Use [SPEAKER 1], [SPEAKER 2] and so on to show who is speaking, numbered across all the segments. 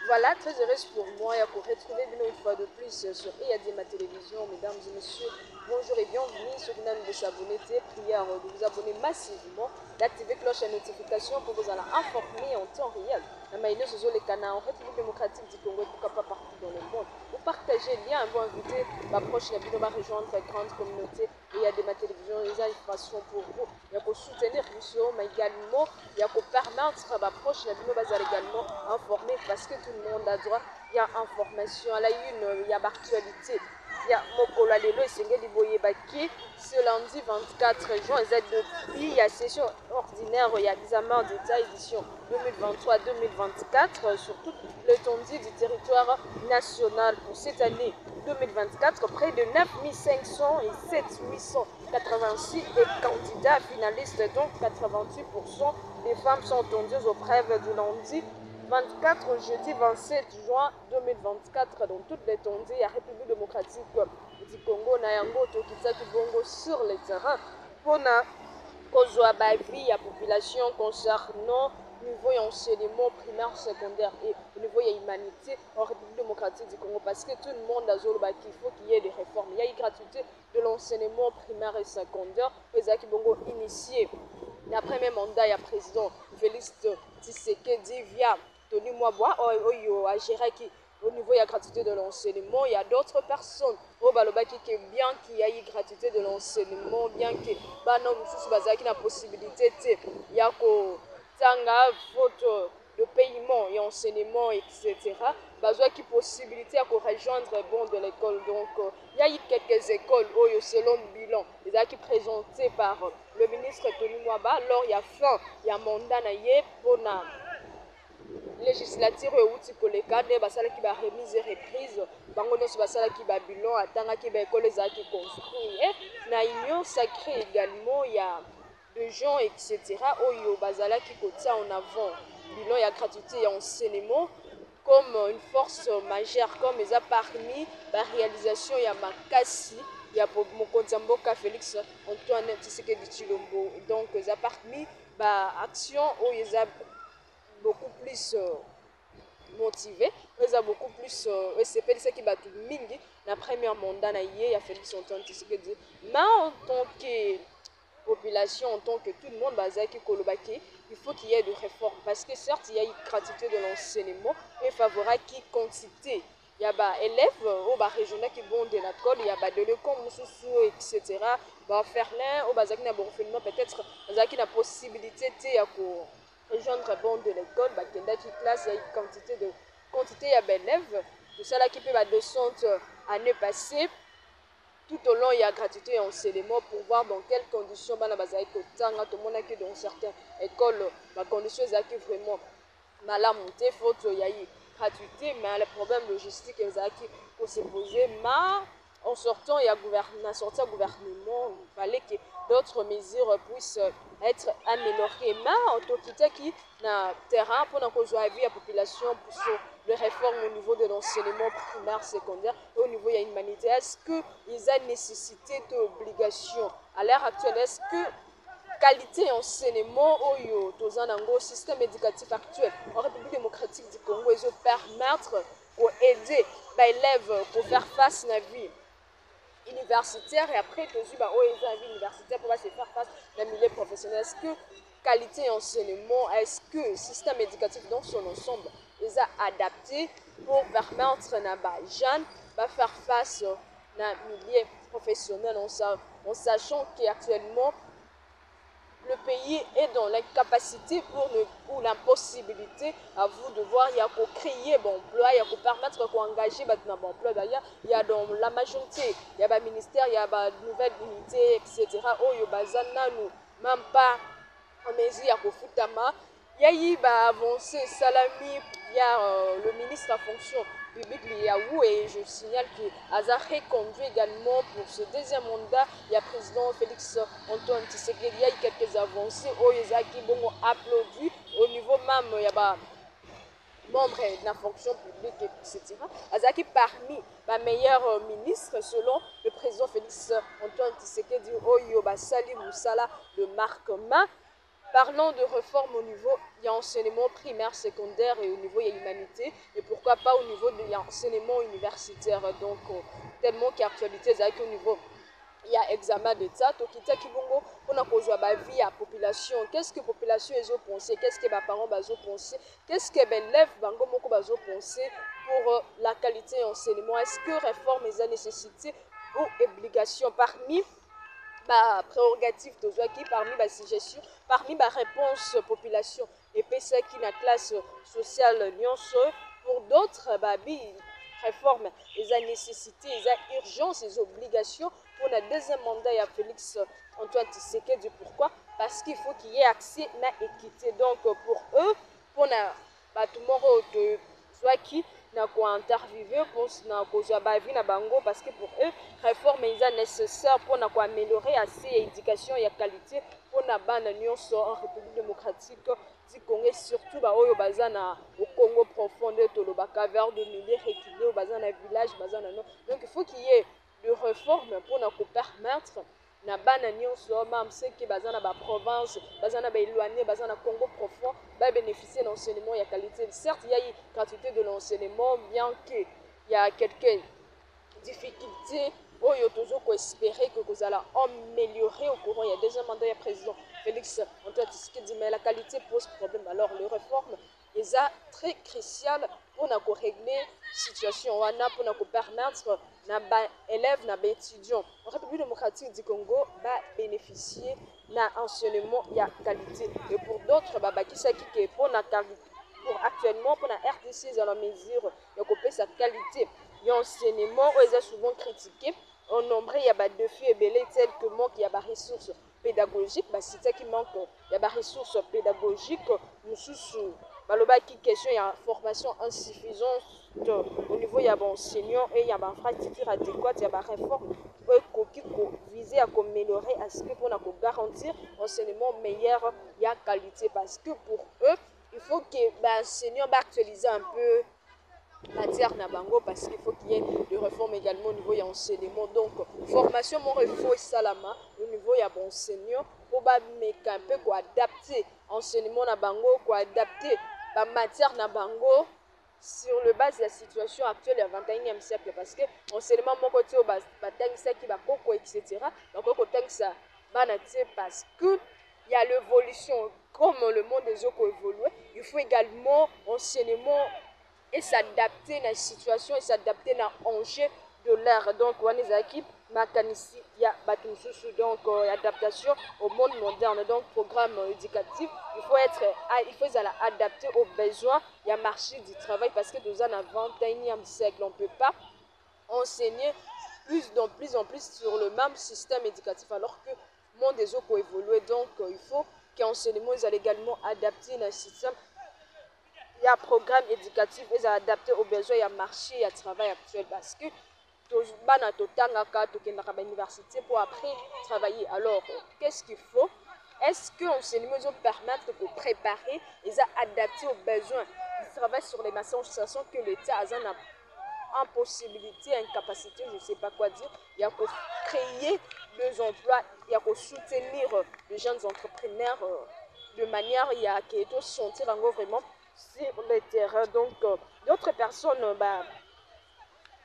[SPEAKER 1] Voilà, très heureuse pour moi et pour retrouver une fois de plus sur EAD Ma Télévision. Mesdames et messieurs, bonjour et bienvenue. Ceux qui n'ont de s'abonner, prière de vous abonner massivement, d'activer cloche à notification pour vous en informer en temps réel. La maïne sur les canaux en République démocratique du Congo et pourquoi pas partout dans le monde. Vous partagez le lien, vous invitez ma proche la vidéo va rejoindre la grande communauté EAD Ma Télévision, les informations pour vous. Il y a pour soutenir Lucio, mais également il y a pour permettre ma proche la vidéo va également informer parce que tout le monde a droit. Il y a information à la une, il y a l'actualité. Il y a Mokolo Lelo et Sengeli Boyebaki. Ce lundi 24 juin, depuis la session ordinaire, il y a l'examen d'État édition 2023-2024 sur toute l'étendue du territoire national pour cette année 2024. Près de 9500 et 7886 candidats finalistes, dont 88% des femmes sont entendues aux preuves du lundi 24 jeudi 27 juin 2024 dans toute l'étendue à République démocratique du Congo na yango tokisaki bongo sur le terrain mpona kozwa bavi ya population concernant niveau ya enseignement primaire secondaire et au niveau ya humanité en République démocratique du Congo parce que tout le monde azoloba qu'il faut qu'il y ait des réformes. Il y a une gratuité de l'enseignement primaire et secondaire ezalaki bongo initié na premier mandat ya président Félix Tshisekedi via Tony Mwabwa oyo agéraki au niveau de la gratuité de l'enseignement. Il y a d'autres personnes au balobaki qui bien qu'il y ait gratuité de l'enseignement, bien que non mususu bazaki na possibilité il y a ko tanga faute de paiement et enseignement etc. Besoin qui possibilité à rejoindre bon de l'école. Donc il y a eu quelques écoles oyo selon le bilan les qui présenté par le ministre Tony Mwaba lors il y a fin il y a mandat na ye pour législature euti koleka nde basalaki baremise et reprise bango nyonso basalaki babilan atangaki baekole ezalaki construire na union sacrée également ya de gens etc oyo bazalaki kotia en avant bilan ya gratuité ya enseignement comme une force majeure comme eza parmi baréalisation ya makasi ya mokonzi ya mboka Félix Antoine Tshisekedi Tshilombo. Donc eza parmi baaction oyo eza beaucoup plus motivé, ils ont beaucoup plus qui battu mingi la première mandat na yé a Félix Antoine Tshisekedi. Mais en tant que population, en tant que tout le monde bazaki kolobaki, il faut qu'il y ait des réformes parce que certes il y a une gratuité de l'enseignement et favorable qui quantité. Il y a des élèves au bas régional qui vont de l'école, il y a des l'école etc. Bah faire l'un au bazaki na bon peut-être bazaki na possibilité à rejoindre bon de l'école bakendaki classe ya quantité ya baélèves tosalaki mpe badescente année passée tout au long il y a gratuité et enseignement pour voir dans quelles conditions bana bazalaki kotanga tomonaki dans certaines écoles bacondition ezalaki vraiment malamu te faute ya gratuité mais le problème logistique ezalaki kose poser ma en sortant il y a gouvernement il fallait que d'autres mesures puissent être améliorées mais en tout cas qui na terrain pour la la population pour les réformes au niveau de l'enseignement primaire secondaire et au niveau de l'humanité est-ce que ils ont nécessité d'obligation à l'heure actuelle est-ce que qualité enseignement oyo tozanango système éducatif actuel en République démocratique du Congo et permettre pour aider les élèves pour faire face à la vie universitaire et après tozu ba oyo eza vie universitaire pour se faire face à la milieu professionnel est-ce que qualité enseignement est-ce que système éducatif dans son ensemble est adapté pour permettre na ba jeunes ba faire face à milieu professionnel en sachant qu'actuellement le pays est dans l'incapacité ou l'impossibilité à vous de voir, il y a qu'au créer bon emploi, il y a qu'au permettre qu'engager bon emploi d'ailleurs, il y a dans la majorité, il y a des ministères, il y a des nouvelles unités, etc. Oh, il y a nous même pas en mesure, il y a qu'au foutama, il y a eu avancé, Salami, il y a le ministre à fonction publique Liaou et je signale que Azaré conduit également pour ce deuxième mandat. Il y a le président Félix Antoine Tshisekedi, il y a eu quelques avancées. Oyezaki Bongo applaudi au niveau même, il y a membres de la fonction publique, etc. Azaki parmi les meilleurs ministres selon le président Félix Antoine Tshisekedi, Oyo Basali Moussala de Markma. Parlons de réforme au niveau, il y a enseignement primaire, secondaire et au niveau, il y a humanité. Et pourquoi pas au niveau de l'enseignement universitaire. Donc, tellement qu'actualité, c'est au niveau, il y a examen d'état. Tokita Kibongo, on a causé la vie à la population. Qu'est-ce que la population a pensé? Qu'est-ce que les parents ont pensé? Qu'est-ce que les élèves ont pensé pour la qualité d'enseignement? Est-ce que réforme est nécessité ou obligation parmi prérogative tozwaki parmi basuggestion parmi baréponse population epesaki na classe sociale nyonso pour d'autres babi réforme eza nécessité eza urgence eza obligation pour la deuxième mandat ya Félix Antoine Tshisekedi. Pourquoi? Parce qu'il faut qu'il y ait accès na équité. Donc pour eux pour na bato moko tozwaki na kointerviewe na kozwa bavi na bango parce que pour eux réforme est nécessaire pour na améliorer assez éducation ya qualité pour na bana nyonso en République démocratique du Congo, surtout ba oyo baza na au Congo profond tolobaka vers de milliers reculés baza na village baza na non. Donc il faut qu'il y ait de réformes pour na permettre na bana nyonso même ceux qui baza na ba province baza na ba éloigné baza na Congo profond ba bénéficier d'enseignement ya qualité. Certes il y a une gratuité de l'enseignement bien que il y a quelques difficultés oyo tozoko espérer que vous allez améliorer au courant il y a déjà mandat ya président Félix Antoine Tshisekedi, mais la qualité pose problème. Alors les réformes est très crucial pour régler situation wana pour permettre na ba élèves na ba étudiants en République démocratique du Congo ba bénéficier na enseignement ya qualité. Et pour d'autres bakisaki ke pour na pour actuellement pour la RDC dans la mesure de couper sa qualité l'enseignement est souvent critiqué en nombre il y a des défis et tels que manque il y a des ressources pédagogiques c'est ça qui manque il y a des ressources pédagogiques nous sous balobaki question il y a formation insuffisante au niveau il y a bon enseignant et il y a une infrastructure adéquate il y a des réformes qui viser à améliorer à ce que pour garantir enseignement meilleur il y a qualité parce que pour eux il faut que l'enseignant actualise un peu matière na bango parce qu'il faut qu'il y ait des réformes également au niveau de l'enseignement. Donc formation mon faut salama au niveau de l'enseignant pour mettre un peu quoi adapter enseignement na bango quoi adapter la matière na bango sur le base de la situation actuelle du 21e siècle parce que enseignement mon côté au batangisa qui va koko etc. donc ça parce que il y a l'évolution comme le monde des autres évolué il faut également enseignement et s'adapter à la situation et s'adapter à l'enjeu de l'ère. Donc, on est équipe mécanicien, il y a donc adaptation au monde moderne. Donc, programme éducatif, il faut adapter aux besoins, il y a marché du travail parce que nous sommes au 21e siècle, on ne peut pas enseigner plus en plus sur le même système éducatif alors que le monde des autres évolue. Donc, il faut que l'enseignement soit également adapté dans le système. Il y a un programme éducatif et adapté aux besoins, il y a marché, il y a travail actuel parce que bana totangaka tokendaka ba université pour après travailler. Alors qu'est-ce qu'il faut? Est-ce que l'enseignement doit permettre de préparer et adapter aux besoins du travail sur les maçons, sachant que l'État a une impossibilité, incapacité, je ne sais pas quoi dire, il y a pour créer des emplois, il y a pour soutenir les jeunes entrepreneurs de manière il y a qui est sentir vraiment sur le terrain. Donc d'autres personnes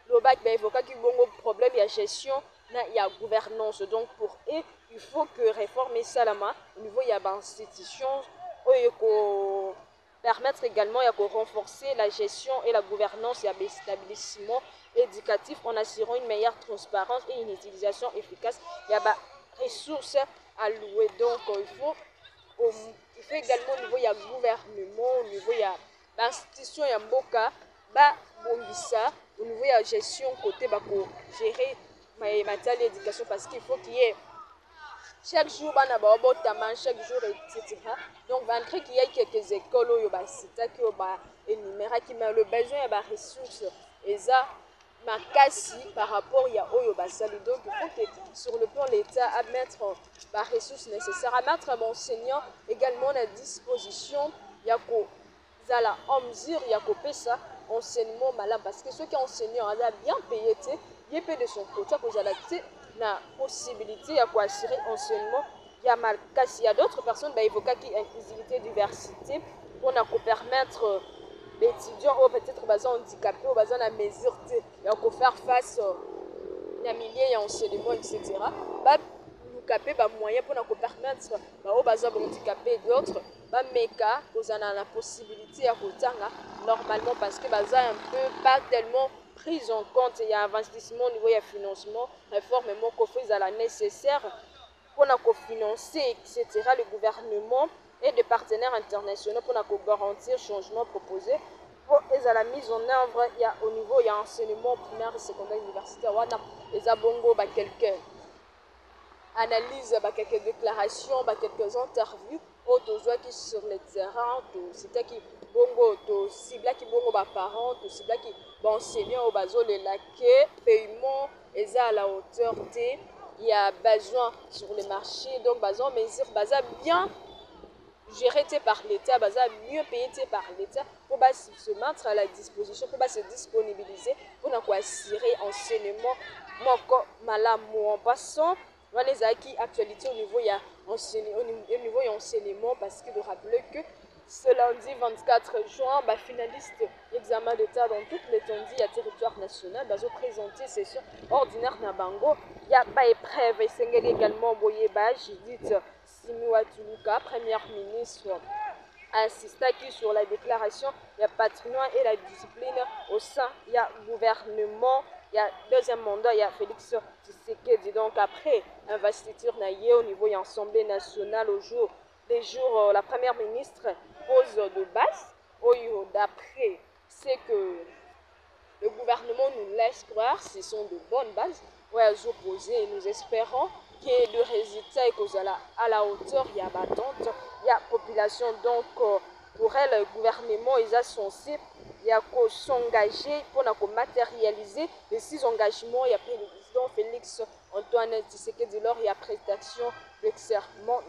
[SPEAKER 1] le bac évoqué qu'il y a un problème il y a gestion il y a gouvernance. Donc pour eux il faut que réformer ça là au niveau il y a des institutions permettre également il y a renforcer la gestion et la gouvernance il y a des établissements éducatifs en assurant une meilleure transparence et une utilisation efficace il y a des ressources allouées. Donc il faut également au niveau il y a gouvernement au niveau il y a l'institution il y a mboka bombissa au niveau de la gestion côté pour gérer matière d'éducation parce qu'il faut qu'il y ait chaque jour chaque jour etc. Donc malgré qu'il y ait quelques écoles où il y a le besoin il y a des ressources et ça makasi par rapport il y a oyo basali. Donc il faut que sur le plan l'État à mettre les ressources nécessaires à mettre un enseignant également à disposition il y a en mesure il y a ça enseignement malin parce que ceux qui enseignants a bien payé il y a de son côté que la possibilité à assurer enseignement il y a d'autres personnes qui évoquent inclusivité, diversité pour permettre les étudiants ou peut-être les handicapés ou les mesures de faire face à milieu et enseignement, etc. Nous avons moyen pour permettre aux handicapés et d'autres aux la possibilité de normalement parce que un peu pas tellement prise en compte. Il y a investissement au niveau du financement, réforme à la nécessaire pour financer, etc. le gouvernement et des partenaires internationaux pour garantir le changement proposé. Pour la mise en œuvre, il y a au niveau il y a enseignement primaire, secondaire, universitaire, il y a bongo quelques analyses, quelques déclarations, quelques interviews qui sur le terrain, c'était qui bongo, cible qui bongo parents, cible qui enseignants au bazo les laquais, paiement, et à la hauteur T. Il y a besoin sur le marché, donc besoin mesure bien géré par l'État, mieux payé par l'État pour se mettre à la disposition, pour se disponibiliser, pour assurer enseignement, en passant, les acquis actualité au niveau il enseignement parce que de rappeler que ce lundi 24 juin, finaliste examen d'État dans toute l'étendue du territoire national, présenter session ordinaire na bango. Il y a pas épreuve et c'est également Boyeba, Judith Simiwa Tuluka, première ministre, insista sur la déclaration, il y a patrimoine et la discipline au sein, il y a gouvernement, il y a deuxième mandat, il y a Félix Tshisekedi. Donc après investiture au niveau de l'Assemblée nationale au jour des jours, la première ministre pose de base. D'après ce que le gouvernement nous laisse croire, ce sont de bonnes bases opposées et nous espérons que le résultat est à la hauteur. Il y a battante, il y a population. Donc pour elle, le gouvernement est censé s'engager pour matérialiser les 6 engagements. Il y a le président Félix Antoine Tshisekedi lors il y a prestation de serment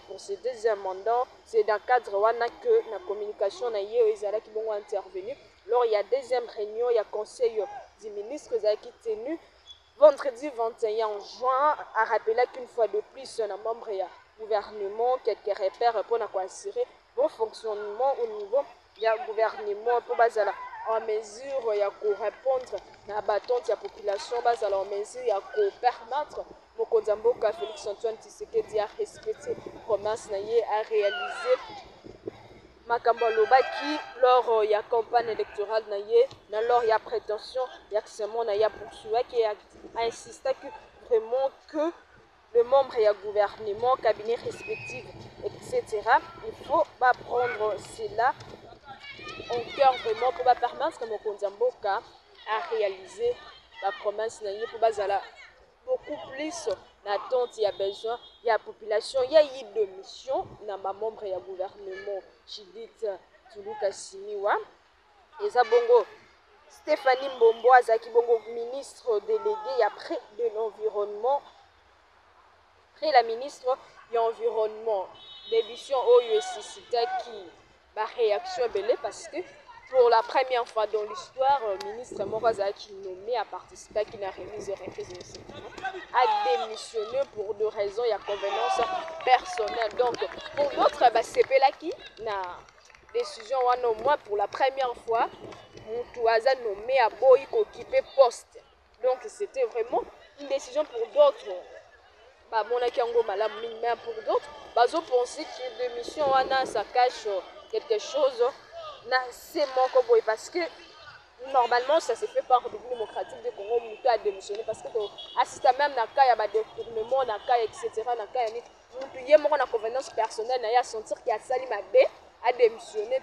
[SPEAKER 1] pour ce deuxième mandat. C'est dans le cadre que la communication qui vont intervenir. Lors il y a deuxième réunion, il y a conseil des ministres qui est tenu vendredi 21 juin, a rappelé qu'une fois de plus, un membre du gouvernement, quelques repères pour assurer bon fonctionnement au niveau du gouvernement pour en mesure de répondre à la battante de la population, en mesure de permettre Mokonzamboka Félix Antoine Tshisekedi à respecter la promesse à réaliser makambo lobaki lors il y a campagne électorale lors il y a prétention il y a seulement il y a poursuivi qui a insisté que vraiment que le membre du gouvernement cabinet respectif etc. il faut pas prendre cela en cœur vraiment pour permettre que Mokonzamboka a réalisé la promesse pour bazala beaucoup plus d'attente, il y a besoin, il y a population, il y a eu de mission dans ma membre du gouvernement Judith Tuluka Simiwa et ça bongo Stéphanie Mbombo Azaki bongo ministre délégué après de l'environnement après la ministre de l'environnement l'émission OUSCT qui ma réaction belée parce que pour la première fois dans l'histoire, le ministre Morazaki nommé à participer qui n'a remise a démissionné pour 2 raisons, il y a convenance personnelle. Donc pour d'autres, c'est là qui n'a décision au moins pour la première fois, Moutouaza nommé à Boy occuper poste. Donc c'était vraiment une décision pour d'autres. Mais pour d'autres, ils ont pensé que démission ça cache quelque chose. C'est mon combo parce que normalement ça se fait par le gouvernement démocratique de Congo Moutou a démissionné parce que assiste même na cas il y a des détournements na cas etc na cas ni Moutou yé mon na convenance personnelle na ya sentir qu'il y a sali mabe a démissionné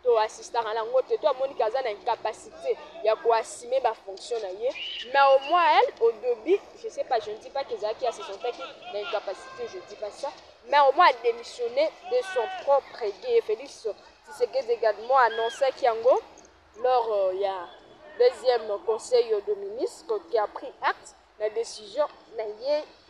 [SPEAKER 1] to assistant à la ngote to amoni kaza na incapacité ya ko assumer ma fonction na yé mais au moins elle au début je sais pas je ne dis pas que Zaki a se sentait qu'il a une incapacité je dis pas ça mais au moins a démissionné de son propre gré. Félix Tshisekedi également annoncé qu'Yango lors il y a deuxième conseil de ministres qui a pris acte de la décision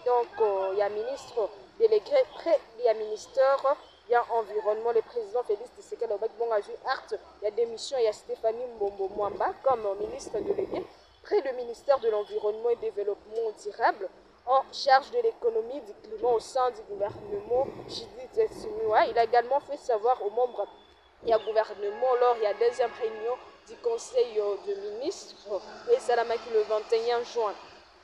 [SPEAKER 1] donc il y a ministre délégué près il y a ministère il y a environnement le président Félix Tshisekedi a joué acte il y a démission il y a Stéphanie Mbombo Mwamba comme ministre délégué près le ministère de l'environnement et développement durable en charge de l'économie du climat au sein du gouvernement Judith Suminwa. Il a également fait savoir aux membres du gouvernement lors de la deuxième réunion du Conseil de ministres et Salamaki le 21 juin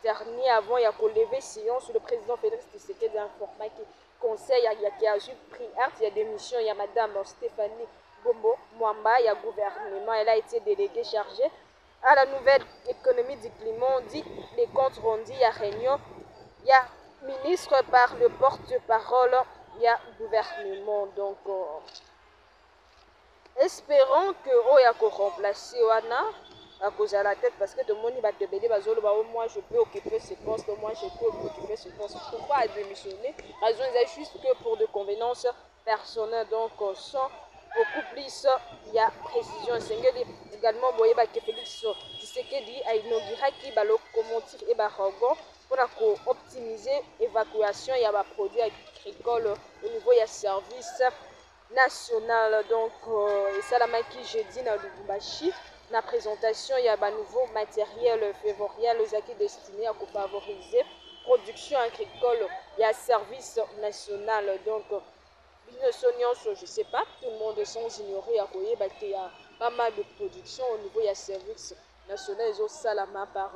[SPEAKER 1] dernier avant il y a lever séance le président Félix Tshisekedi a informé que conseil qui a pris acte il y a démission il y a madame Stéphanie Bombo Mwamba il y a gouvernement elle a été déléguée chargée à la nouvelle économie du climat on dit les comptes rendus il y a réunion il y a ministre par le porte-parole il y a gouvernement donc espérons que oyo remplacer wana à cause à la tête parce que de mon va te béder moi je peux occuper ce poste moi je peux occuper ce poste pourquoi démissionner raison est juste que pour de convenances personnelles donc sans beaucoup plus il y a précision également boye ba que Félix Tshisekedi a inauguré qui ba locomotive et ba rogon pour optimiser évacuation il y a ba produits agricoles au niveau il y a service national donc esalamaki jeudi na Lubumbashi na présentation il y a un nouveau matériel février qui destiné à favoriser production agricole il y a service national donc je sais pas tout le monde sans ignorer à quoi il y a pas mal de production au niveau il y a service national et salama par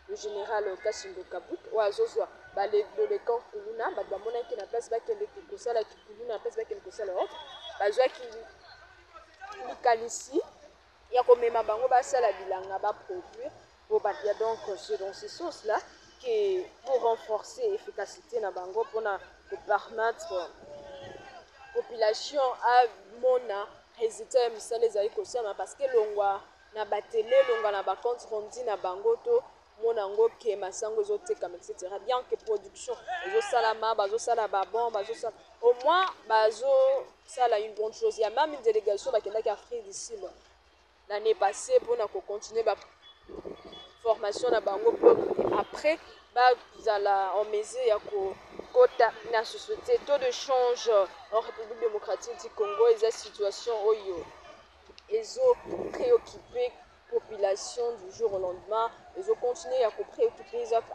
[SPEAKER 1] le général Kassimbo Kabut ou azozwa le camp kuluna badamona qui na place bakende kosala kuluna place bakende kosala autre bazwaki likanisi ya komema bango basala bilanga baproduire bobatia donc c'est dans ces sources là que pour renforcer l'efficacité na bango mpona permettre population à mona résultat ya misala ezali kosama parce que longwa na batele longwa na bacompte rendu na bango to mona yango ke masango ezotekama etc bien que production ezosalama bazosala babon bazosala au moins bazosala une bonne chose il y a même une délégation bakendaki Afrique du Sud l'année passée mpona kocontinue formation na bango mpo après bazala en mesure ya kokota na société taux de change en République démocratique du Congo eza situation oyo ezopréoccuper population du jour au lendemain ezocontinue à préoccuper les autres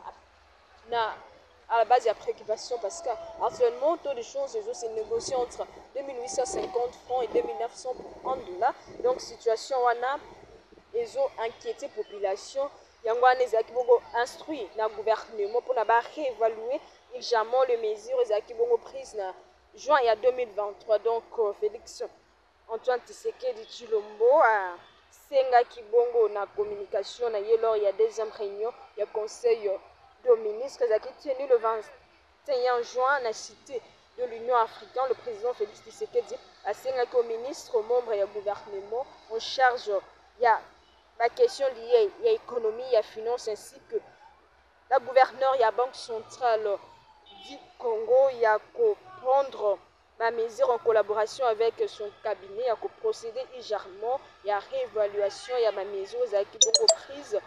[SPEAKER 1] à la base il y a préoccupation parce qu'actuellement taux de change c'est négocié entre 2850 francs et 2900 en dollars donc situation wana inquiété population yango wana ezalaki bongo instruit na gouvernement mpona réévaluer légèrement les mesures ezalaki bongo prise na juin ya 2023 donc Félix Antoine Tshisekedi Tshilombo asengaki bongo na communication na ye lors ya deuxième réunion ya conseil de ministres ezalaki tenu le 21 juin na cité de l'Union africaine le président Félix Tshisekedi asengaki au ministre membre ya gouvernement en charge ya la question liée à l'économie et à la finance ainsi que la gouverneure et la banque centrale du Congo il y a prendre ma mesure en collaboration avec son cabinet il y a procéder légèrement il y a réévaluation il y a ma mesure qui est prise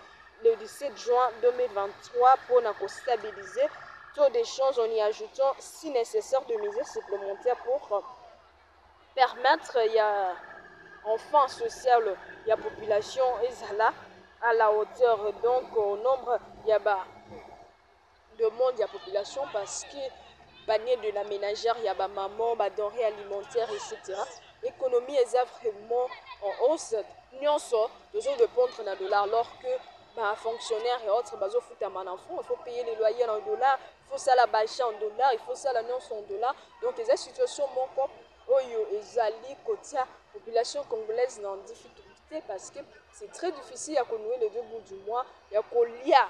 [SPEAKER 1] le 17 juin 2023 pour stabiliser taux d'échange en y ajoutant si nécessaire de mesures supplémentaires pour permettre il y a enfin social il y a population ezala à la hauteur donc au nombre il y a de monde il y a population parce que panier de la ménagère il y a maman denrées alimentaires etc l'économie est vraiment en hausse nyonso besoin de pondre na dollar alors que fonctionnaires et autres bazofutama na fond il faut payer les loyers en dollars il faut ça la bâcher en dollars il faut ça la nyonso en dollars donc les situation moko oyo ezali kotia population congolaise en difficulté parce que c'est très difficile à nouer les deux bouts du mois ya kolia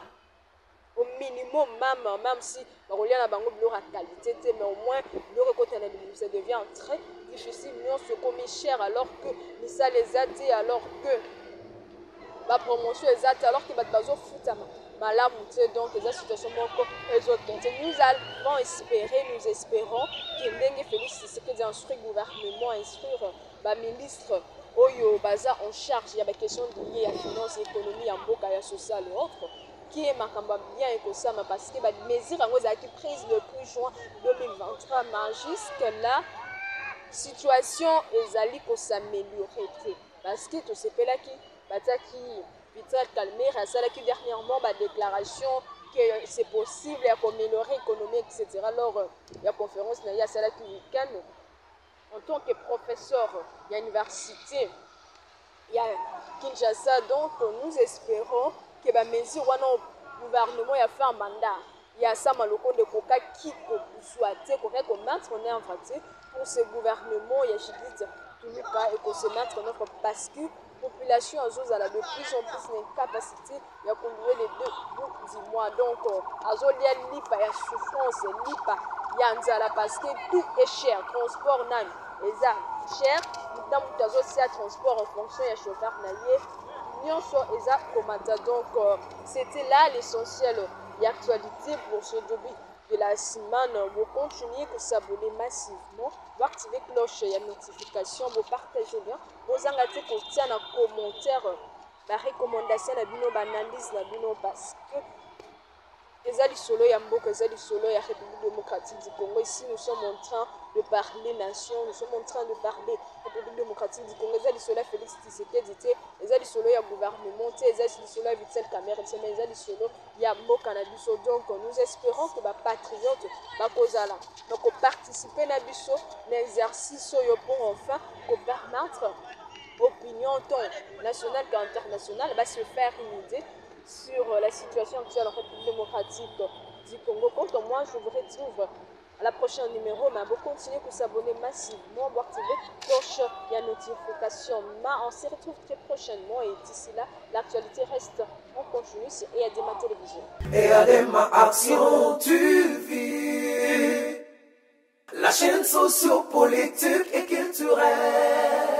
[SPEAKER 1] au minimum même si bakolia na bango biloko ya qualité mais au moins biloko ekotana ça devient très difficile nyonso ekomi cher alors que misala eza te alors que bapromotion eza te alors que bato bazofutama malamu te donc eza situation moko ezotente nous allons espérer nous espérons que ndenge Félix Tshisekedi instruire gouvernement instruire baministre oyo baza en charge ya baquestion liée ya finance économie ya mboka ya social et autres qui est makambo bien ekosama parce que bamesure yango ezalaki prise le 8 juin 2023 mais jusque là situation ezali kosaméliorer te parce que tosepelaki batiaki Vital Kamerhe asalaki dernièrement déclaration que c'est possible d'améliorer l'économie, etc. Lors de la conférence, il y a celle qui week-end. En tant que professeur de l'université, il y a Kinshasa, donc nous espérons que les mesures du gouvernement a fait un mandat. Il y a ça, malheureusement, de coca qui souhaite qu'on mette en œuvre pour ce gouvernement. Il y a Judith Tuluka et qu'on se mette en œuvre parce que la population a de plus en plus une capacité de conduire les 2 bouts du mois. Donc, il y a une souffrance, il y a un parce que tout est cher. Transport, est cher. Nous avons aussi un transport en fonction du chauffeur. Donc, c'était là l'essentiel de l'actualité pour ce début de la semaine. Vous continuez à s'abonner massivement, vous activer la cloche et la notification, vous partagez bien, vous engagez pour tiens en commentaire la recommandation, l'analyse, parce que les solo ya mboka, les solo ya République démocratique du Congo. Ici, nous sommes en train de parler nation, nous sommes en train de parler République démocratique du Congo. Les solo Félix Tshisekedi, les solo ya gouvernement, les solo ya Vital Kamerhe, les solo ya mboka na biso. Donc, nous espérons que les patriotes bakozala donc participer na biso na exercice pour enfin permettre opinion tant nationale qu'internationale va se faire une idée sur la situation actuelle en République démocratique du Congo. Quant à moi, je vous retrouve à la prochaine numéro, mais vous continuez à vous abonner massivement, vous activer la cloche et la notification. On se retrouve très prochainement et d'ici là, l'actualité reste en continu sur EADMA Télévision.
[SPEAKER 2] EADMA Action, tu vis la chaîne socio-politique et culturelle.